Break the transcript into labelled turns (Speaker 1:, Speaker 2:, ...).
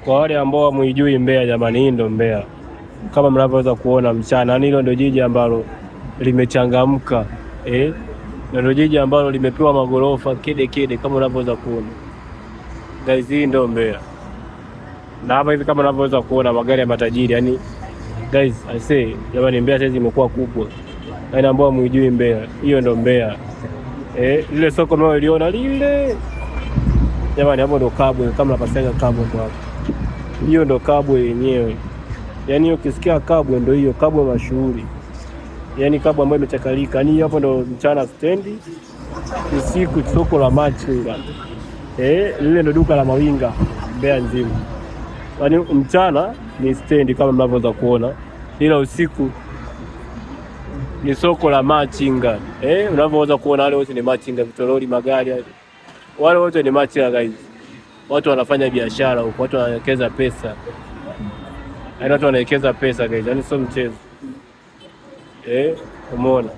Speaker 1: Kwa wale ambao hamuijui Mbeya jamani, hii ndo Mbeya kama mnavyoweza kuona mchana. Yani hilo ndio jiji ambalo limechangamka na ndio jiji ambalo limepewa magorofa kede kama unavyoweza kuona guys, hii ndo Mbeya. Na hapa hivi kama unavyoweza kuona magari ya matajiri, yani guys I say jamani, Mbeya sasa imekuwa kubwa. Yani ambao hamuijui Mbeya, hiyo ndo Mbeya. Lile soko mnaoliona lile jamani, hapo ndo Kabwe, kama napasanga Kabwe hapo. Hiyo ndo Kabwe yenyewe. Yani ukisikia Kabwe ndo hiyo Kabwe mashuhuri. Yani Kabwe ambayo imechakalika. Yani hapo ndo mchana stendi, usiku soko la machinga. Lile ndo duka la mawinga Mbeya nzima. Yani mchana ni stendi kama mnavyoweza kuona, ila usiku ni soko la machinga. Unavyoweza kuona wale wote ni machinga, vitoroli, magari. Wale wote ni machinga guys. Watu wanafanya biashara huko, watu wanawekeza pesa. Watu wanawekeza pesa guys, yani sio mchezo. Umeona?